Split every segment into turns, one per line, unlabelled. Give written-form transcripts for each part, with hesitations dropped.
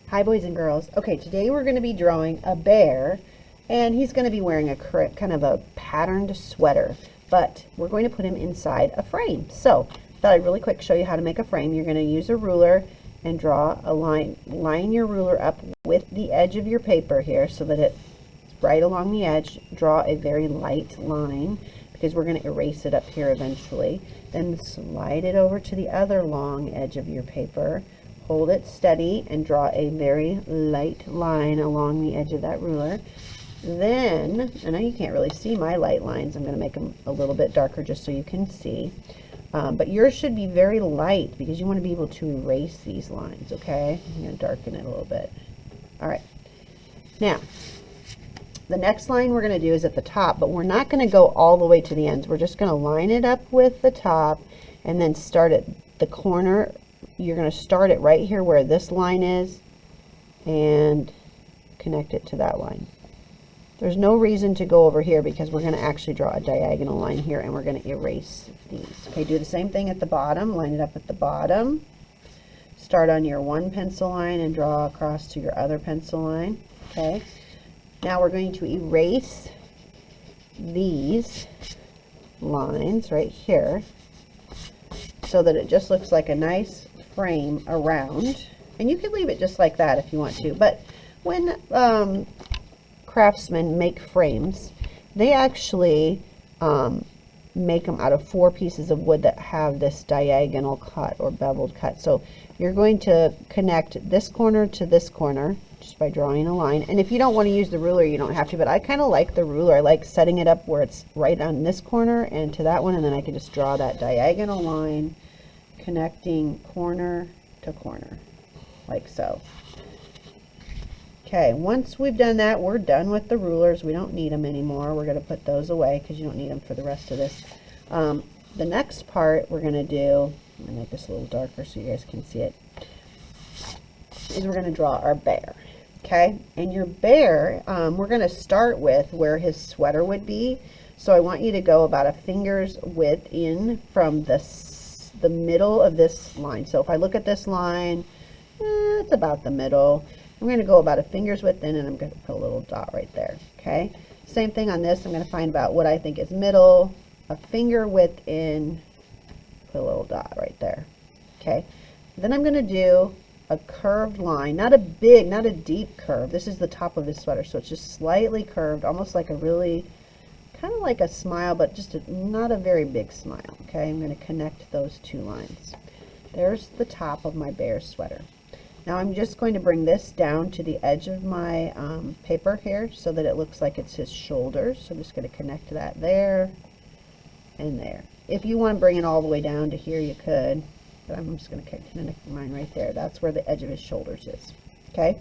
Hi boys and girls. Okay, today we're going to be drawing a bear and he's going to be wearing a kind of a patterned sweater, but we're going to put him inside a frame. So I thought I'd really quick show you how to make a frame. You're going to use a ruler and draw a line. Line your ruler up with the edge of your paper here so that it's right along the edge. Draw a very light line because we're going to erase it up here eventually. Then slide it over to the other long edge of your paper. Hold it steady and draw a very light line along the edge of that ruler. Then, I know you can't really see my light lines. I'm going to make them a little bit darker just so you can see. But yours should be very light because you want to be able to erase these lines, okay? I'm going to darken it a little bit. All right. Now, the next line we're going to do is at the top, but we're not going to go all the way to the ends. We're just going to line it up with the top and then start at the corner. You're going to start it right here where this line is and connect it to that line. There's no reason to go over here because we're going to actually draw a diagonal line here and we're going to erase these. Okay, do the same thing at the bottom. Line it up at the bottom. Start on your one pencil line and draw across to your other pencil line. Okay. Now we're going to erase these lines right here so that it just looks like a nice frame around, and you can leave it just like that if you want to. But when craftsmen make frames, they actually make them out of 4 pieces of wood that have this diagonal cut or beveled cut. So you're going to connect this corner to this corner just by drawing a line. And if you don't want to use the ruler, you don't have to, but I kind of like the ruler. I like setting it up where it's right on this corner and to that one, and then I can just draw that diagonal line connecting corner to corner, like so. Okay, once we've done that, we're done with the rulers. We don't need them anymore. We're going to put those away because you don't need them for the rest of this. The next part we're going to do, I'm going to make this a little darker so you guys can see it, is we're going to draw our bear. Okay, and your bear, we're going to start with where his sweater would be. So I want you to go about a finger's width in from the middle of this line. So if I look at this line, it's about the middle. I'm going to go about a finger's width in, and I'm going to put a little dot right there. Okay, same thing on this. I'm going to find about what I think is middle, a finger width in, put a little dot right there. Okay, then I'm going to do a curved line, not a deep curve. This is the top of his sweater, so it's just slightly curved, almost like a really, kind of like a smile, but just not a very big smile. Okay, I'm going to connect those 2 lines. There's the top of my bear sweater. Now I'm just going to bring this down to the edge of my paper here so that it looks like it's his shoulders. So I'm just going to connect that there and there. If you want to bring it all the way down to here, you could, but I'm just going to connect mine right there. That's where the edge of his shoulders is. Okay.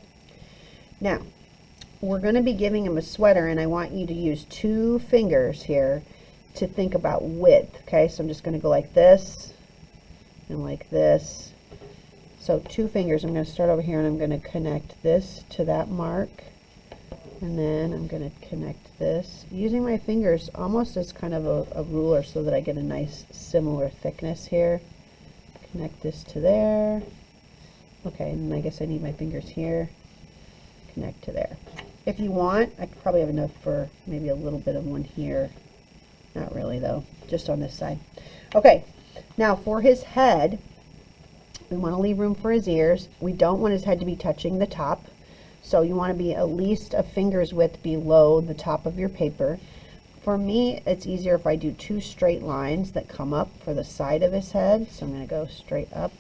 Now we're going to be giving him a sweater, and I want you to use 2 fingers here to think about width. Okay, so I'm just going to go like this and like this. So 2 fingers. I'm going to start over here and I'm going to connect this to that mark, and then I'm going to connect this using my fingers almost as kind of a ruler so that I get a nice similar thickness here. Connect this to there. Okay, and I guess I need my fingers here. Connect to there. If you want, I could probably have enough for maybe a little bit of one here. Not really though, just on this side. Okay, now for his head, we want to leave room for his ears. We don't want his head to be touching the top, so you want to be at least a finger's width below the top of your paper. For me, it's easier if I do 2 straight lines that come up for the side of his head. So I'm going to go straight up,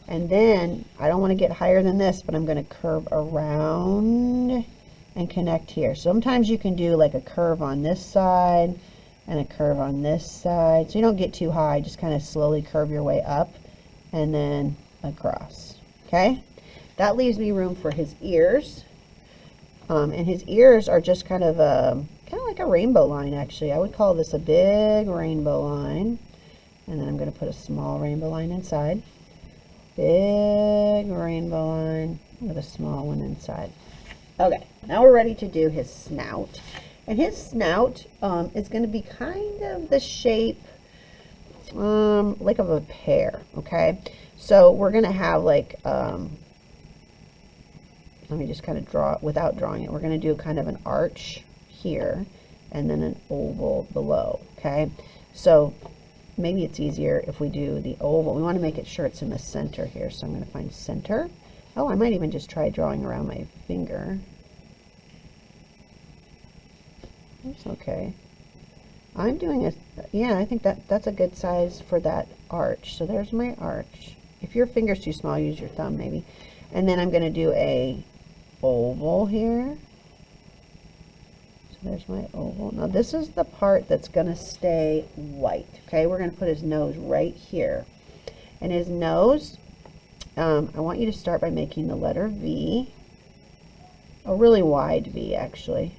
and then I don't want to get higher than this, but I'm going to curve around and connect here. Sometimes you can do like a curve on this side and a curve on this side, so you don't get too high. Just kind of slowly curve your way up and then across. Okay, that leaves me room for his ears, and his ears are just kind of like a rainbow line. Actually, I would call this a big rainbow line, and then I'm going to put a small rainbow line inside. Big rainbow line with a small one inside. Okay, now we're ready to do his snout, and his snout is going to be kind of the shape like of a pear. Okay, so we're gonna have like let me just kind of draw it without drawing it. We're going to do kind of an arch here and then an oval below, okay? So maybe it's easier if we do the oval. We want to make it sure it's in the center here, so I'm going to find center. Oh, I might even just try drawing around my finger. That's okay. I'm doing a, yeah, I think that's a good size for that arch. So there's my arch. If your finger's too small, use your thumb maybe. And then I'm going to do a oval here. So there's my oval. Now this is the part that's going to stay white. Okay, we're going to put his nose right here. And his nose, I want you to start by making the letter V, a really wide V actually,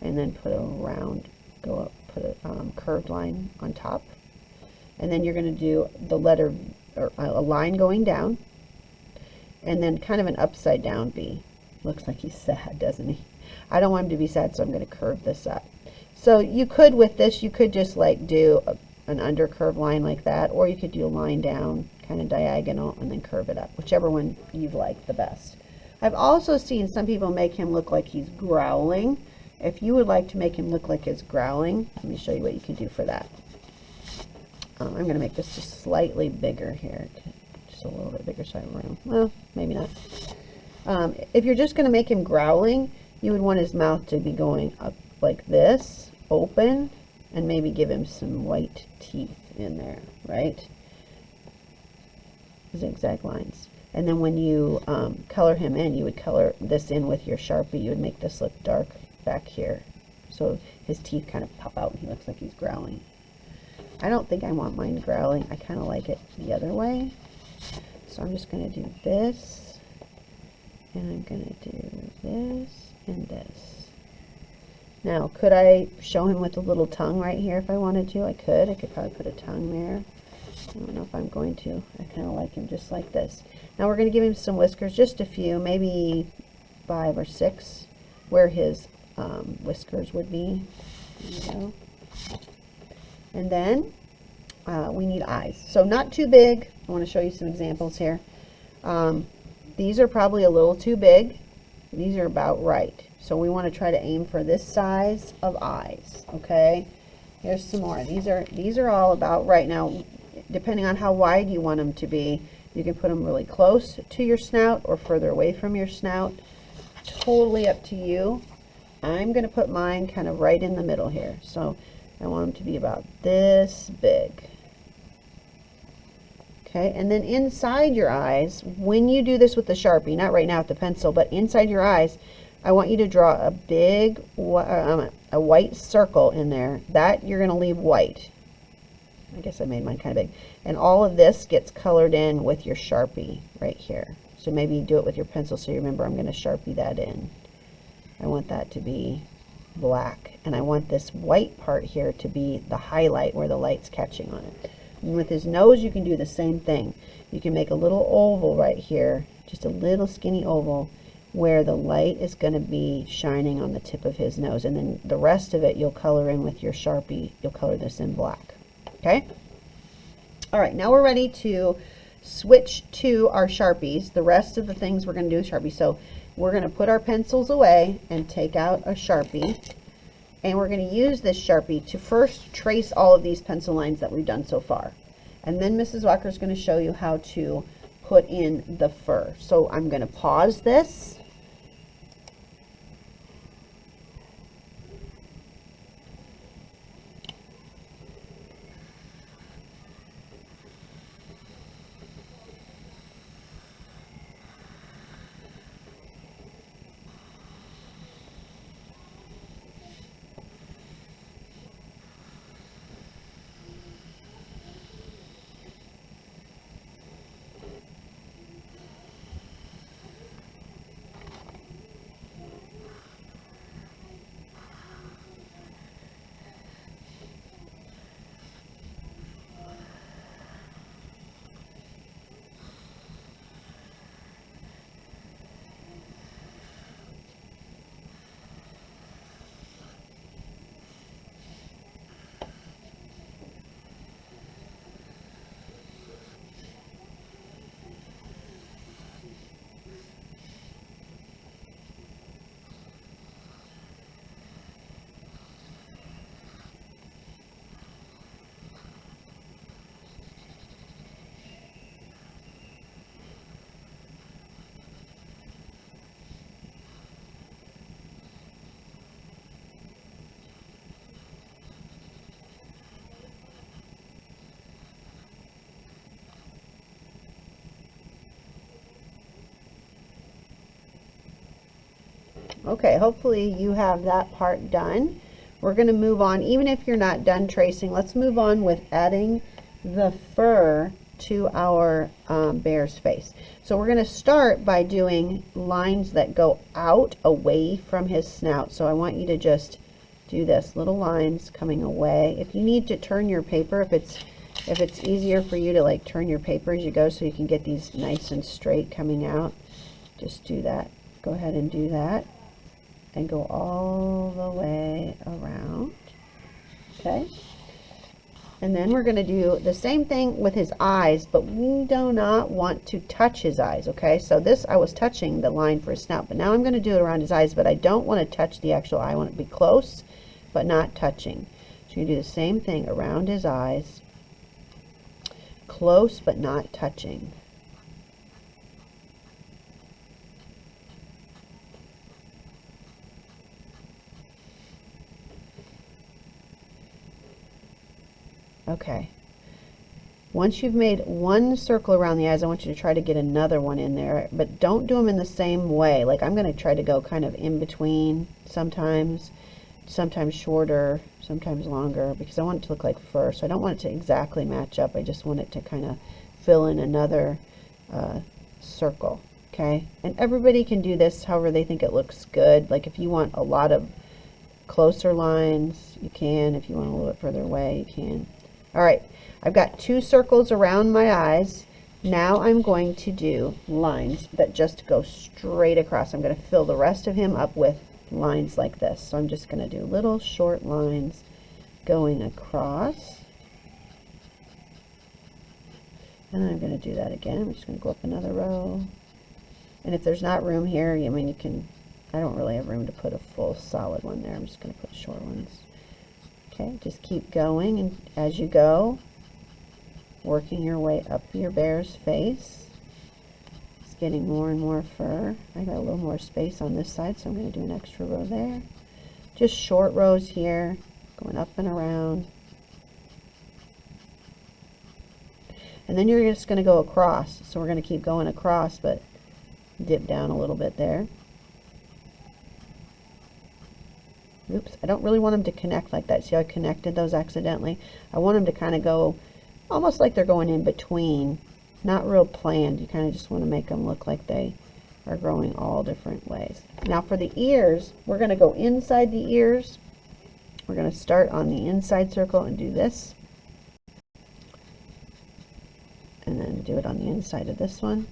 and then put a round, go up, put a curved line on top. And then you're going to do the letter, or a line going down, and then kind of an upside down V. Looks like he's sad, doesn't he? I don't want him to be sad, so I'm going to curve this up. So you could, with this, you could just like do an under curve line like that, or you could do a line down, kind of diagonal, and then curve it up, whichever one you like the best. I've also seen some people make him look like he's growling. If you would like to make him look like he's growling, let me show you what you can do for that. I'm going to make this just slightly bigger here, just a little bit bigger so I have room. Well, maybe not. If you're just going to make him growling, you would want his mouth to be going up like this, open, and maybe give him some white teeth in there, right? Zigzag lines. And then when you color him in, you would color this in with your Sharpie. You would make this look dark back here. So his teeth kind of pop out and he looks like he's growling. I don't think I want mine growling. I kind of like it the other way. So I'm just going to do this, and I'm going to do this and this. Now, could I show him with a little tongue right here if I wanted to? I could. I could probably put a tongue there. I don't know if I'm going to. I kind of like him just like this. Now we're going to give him some whiskers, just a few, maybe 5 or 6, where his whiskers would be. There you go. And then we need eyes. So not too big. I want to show you some examples here. These are probably a little too big. These are about right. So we want to try to aim for this size of eyes. Okay. Here's some more. These are all about right. Now, depending on how wide you want them to be, you can put them really close to your snout or further away from your snout. Totally up to you. I'm going to put mine kind of right in the middle here. So I want them to be about this big. Okay, and then inside your eyes, when you do this with the Sharpie, not right now with the pencil, but inside your eyes, I want you to draw a big, a white circle in there. That you're going to leave white. I guess I made mine kind of big. And all of this gets colored in with your Sharpie right here. So maybe do it with your pencil so you remember I'm going to Sharpie that in. I want that to be black, and I want this white part here to be the highlight where the light's catching on it. And with his nose you can do the same thing. You can make a little oval right here, just a little skinny oval where the light is going to be shining on the tip of his nose, and then the rest of it you'll color in with your Sharpie. You'll color this in black. Okay? Alright, now we're ready to switch to our Sharpies. The rest of the things we're going to do with Sharpie. So we're going to put our pencils away and take out a Sharpie, and we're going to use this Sharpie to first trace all of these pencil lines that we've done so far. And then Mrs. Walker is going to show you how to put in the fur. So I'm going to pause this. Okay, hopefully you have that part done. We're going to move on, even if you're not done tracing, let's move on with adding the fur to our bear's face. So we're going to start by doing lines that go out away from his snout. So I want you to just do this, little lines coming away. If you need to turn your paper, if it's easier for you to like turn your paper as you go so you can get these nice and straight coming out, just do that. Go ahead and do that and go all the way around. Okay. And then we're going to do the same thing with his eyes, but we do not want to touch his eyes, okay? So this, I was touching the line for his snout, but now I'm going to do it around his eyes, but I don't want to touch the actual eye. I want it to be close, but not touching. So you do the same thing around his eyes, close, but not touching. Okay. Once you've made one circle around the eyes, I want you to try to get another one in there, but don't do them in the same way. Like I'm going to try to go kind of in between sometimes shorter, sometimes longer, because I want it to look like fur. So I don't want it to exactly match up. I just want it to kind of fill in another circle. Okay. And everybody can do this however they think it looks good. Like if you want a lot of closer lines, you can. If you want a little bit further away, you can. All right, I've got 2 circles around my eyes. Now I'm going to do lines that just go straight across. I'm going to fill the rest of him up with lines like this. So I'm just going to do little short lines going across. And then I'm going to do that again. I'm just going to go up another row. And if there's not room here, I mean, you can, I don't really have room to put a full solid one there. I'm just going to put short ones. Okay, just keep going, and as you go, working your way up your bear's face. It's getting more and more fur. I got a little more space on this side, so I'm going to do an extra row there. Just short rows here, going up and around. And then you're just going to go across. So we're going to keep going across, but dip down a little bit there. Oops, I don't really want them to connect like that. See how I connected those accidentally? I want them to kind of go almost like they're going in between. Not real planned. You kind of just want to make them look like they are growing all different ways. Now for the ears, we're going to go inside the ears. We're going to start on the inside circle and do this. And then do it on the inside of this one.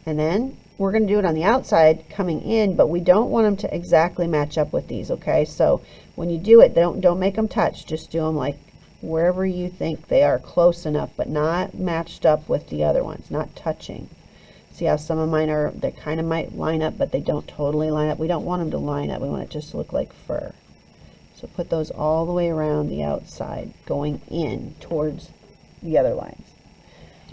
And then we're going to do it on the outside coming in, but we don't want them to exactly match up with these, okay? So when you do it, don't make them touch. Just do them like wherever you think they are close enough, but not matched up with the other ones, not touching. See how some of mine are, they kind of might line up, but they don't totally line up. We don't want them to line up. We want it just to look like fur. So put those all the way around the outside, going in towards the other lines.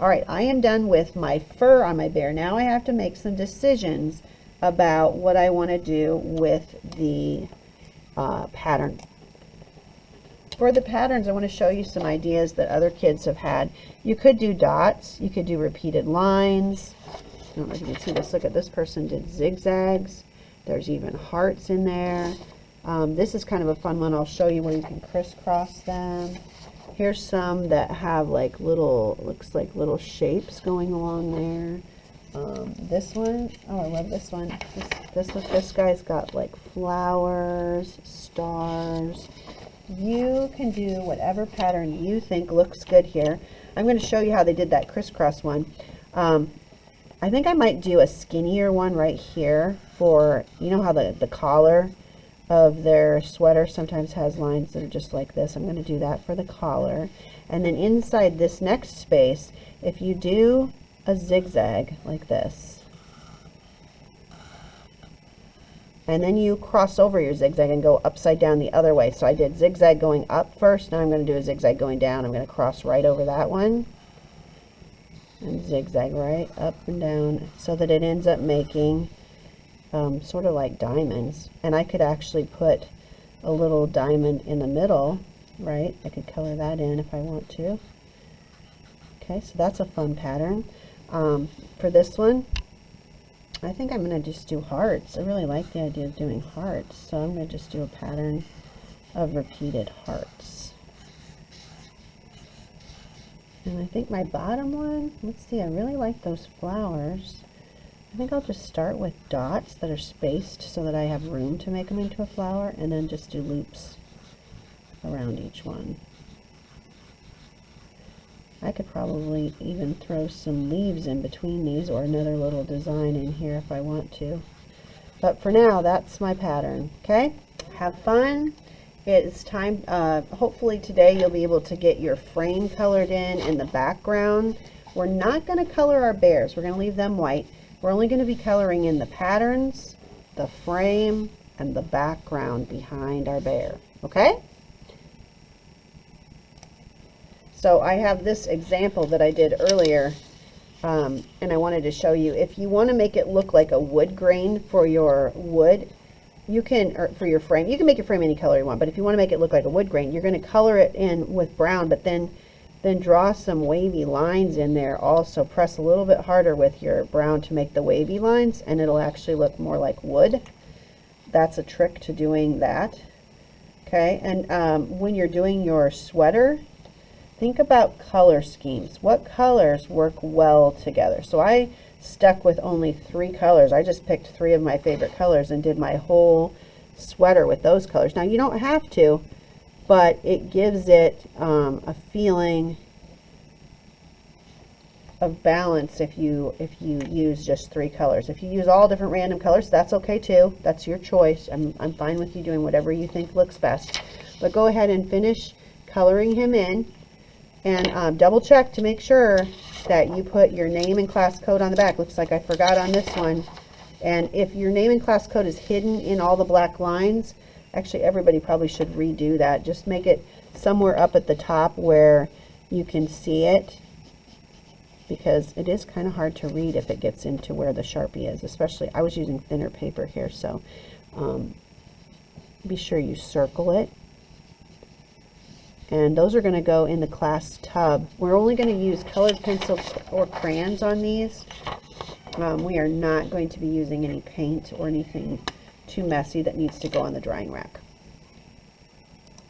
All right, I am done with my fur on my bear. Now I have to make some decisions about what I want to do with the pattern. For the patterns, I want to show you some ideas that other kids have had. You could do dots. You could do repeated lines. I don't know if you can see this. Look at this person did zigzags. There's even hearts in there. This is kind of a fun one. I'll show you where you can crisscross them. Here's some that have like little, looks like little shapes going along there. This one, oh, I love this one. This guy's got like flowers, stars. You can do whatever pattern you think looks good here. I'm going to show you how they did that crisscross one. I think I might do a skinnier one right here for, you know how the collar of their sweater sometimes has lines that are just like this. I'm going to do that for the collar. And then inside this next space, if you do a zigzag like this, and then you cross over your zigzag and go upside down the other way. So I did zigzag going up first. Now I'm going to do a zigzag going down. I'm going to cross right over that one and zigzag right up and down so that it ends up making sort of like diamonds. And I could actually put a little diamond in the middle, right? I could color that in if I want to. Okay, so that's a fun pattern. For this one, I think I'm going to just do hearts. I really like the idea of doing hearts, so I'm going to just do a pattern of repeated hearts. And I think my bottom one, let's see, I really like those flowers. I think I'll just start with dots that are spaced so that I have room to make them into a flower, and then just do loops around each one. I could probably even throw some leaves in between these or another little design in here if I want to. But for now, that's my pattern, okay? Have fun. It's time, hopefully today you'll be able to get your frame colored in the background. We're not going to color our bears. We're going to leave them white. We're only going to be coloring in the patterns, the frame, and the background behind our bear, okay? So I have this example that I did earlier, and I wanted to show you. If you want to make it look like a wood grain for your wood, you can, or for your frame, you can make your frame any color you want, but if you want to make it look like a wood grain, you're going to color it in with brown, but then draw some wavy lines in there also. Press a little bit harder with your brown to make the wavy lines, and it'll actually look more like wood. That's a trick to doing that. Okay, and when you're doing your sweater, think about color schemes. What colors work well together? So I stuck with only 3 colors. I just picked 3 of my favorite colors and did my whole sweater with those colors. Now you don't have to, but it gives it a feeling of balance if you use just 3 colors. If you use all different random colors, that's okay too. That's your choice. I'm fine with you doing whatever you think looks best. But go ahead and finish coloring him in. And double check to make sure that you put your name and class code on the back. Looks like I forgot on this one. And if your name and class code is hidden in all the black lines, actually everybody probably should redo that. Just make it somewhere up at the top where you can see it, because it is kind of hard to read if it gets into where the Sharpie is. Especially, I was using thinner paper here, so be sure you circle it. And those are going to go in the class tub. We're only going to use colored pencils or crayons on these. We are not going to be using any paint or anything too messy that needs to go on the drying rack.